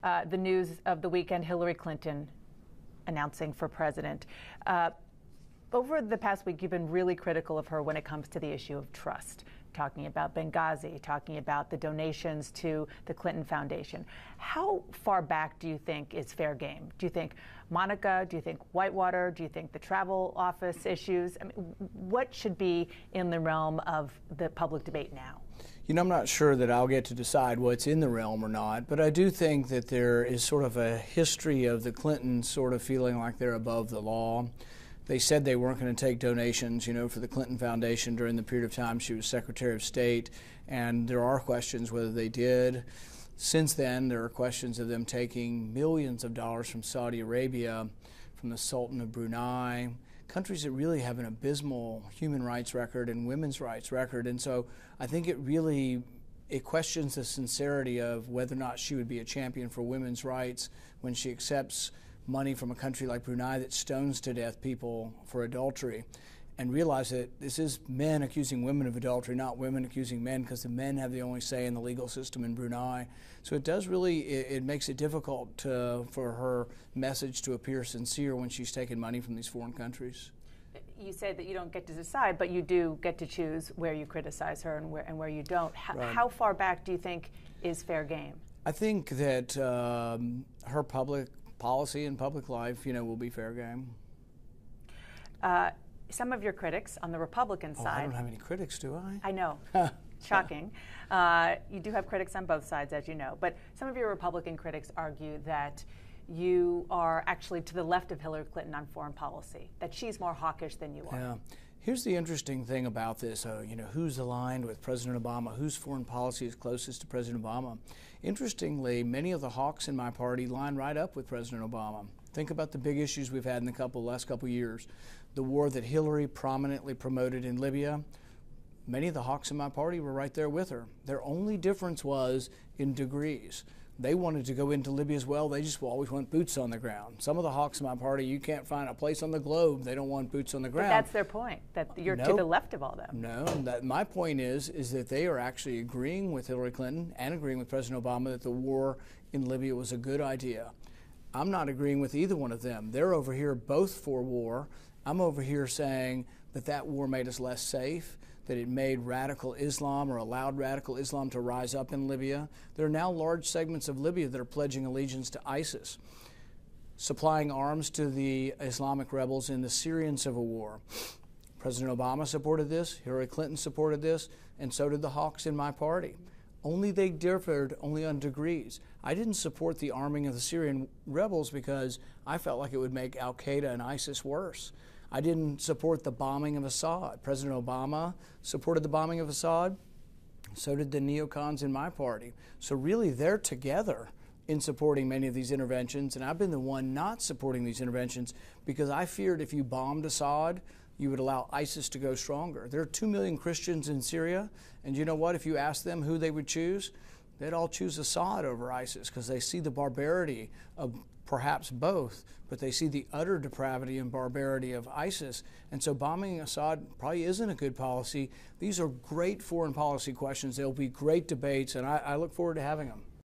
The news of the weekend, Hillary Clinton announcing for president. Over the past week, you've been really critical of her when it comes to the issue of trust, talking about Benghazi, talking about the donations to the Clinton Foundation. How far back do you think is fair game? Do you think Monica? Do you think Whitewater? Do you think the travel office issues? I mean, what should be in the realm of the public debate now? You know, I'm not sure that I'll get to decide what's in the realm or not, but I do think that there is sort of a history of the Clintons sort of feeling like they're above the law. They said they weren't going to take donations, for the Clinton Foundation during the period of time she was Secretary of State, and there are questions whether they did. Since then, there are questions of them taking millions of dollars from Saudi Arabia, from the Sultan of Brunei, countries that really have an abysmal human rights record and women's rights record. And so I think it questions the sincerity of whether or not she would be a champion for women's rights when she accepts money from a country like Brunei that stones to death people for adultery, and realize that this is men accusing women of adultery, not women accusing men, because the men have the only say in the legal system in Brunei. So it makes it difficult for her message to appear sincere when she's taking money from these foreign countries. You say that you don't get to decide, but you do get to choose where you criticize her and where you don't. Right. How far back do you think is fair game? I think that her public policy and public life, will be fair game. Some of your critics on the Republican side. I don't have any critics, do I? I know. Shocking. You do have critics on both sides, as you know. But some of your Republican critics argue that you are actually to the left of Hillary Clinton on foreign policy, that she's more hawkish than you are. Yeah. Here's the interesting thing about this, who's aligned with President Obama, whose foreign policy is closest to President Obama. Interestingly, many of the hawks in my party line right up with President Obama. Think about the big issues we've had in the last couple years. The war that Hillary prominently promoted in Libya. Many of the hawks in my party were right there with her. Their only difference was in degrees. They wanted to go into Libya as well. They just always want boots on the ground. Some of the hawks in my party, you can't find a place on the globe they don't want boots on the ground. But that's their point, that you're to the left of all them. No, my point is that they are actually agreeing with Hillary Clinton and agreeing with President Obama that the war in Libya was a good idea. I'm not agreeing with either one of them. They're over here both for war. I'm over here saying that war made us less safe, that it made radical Islam or allowed radical Islam to rise up in Libya. There are now large segments of Libya that are pledging allegiance to ISIS, supplying arms to the Islamic rebels in the Syrian civil war. President Obama supported this, Hillary Clinton supported this, and so did the hawks in my party. Only they differed only on degrees. I didn't support the arming of the Syrian rebels because I felt like it would make al-Qaeda and ISIS worse. I didn't support the bombing of Assad. President Obama supported the bombing of Assad. So did the neocons in my party. So really, they're together in supporting many of these interventions, and I've been the one not supporting these interventions because I feared if you bombed Assad, you would allow ISIS to go stronger. There are 2 million Christians in Syria, and you know what? If you ask them who they would choose, they'd all choose Assad over ISIS because they see the barbarity of perhaps both, but they see the utter depravity and barbarity of ISIS. And so bombing Assad probably isn't a good policy. These are great foreign policy questions. They'll be great debates, and I look forward to having them.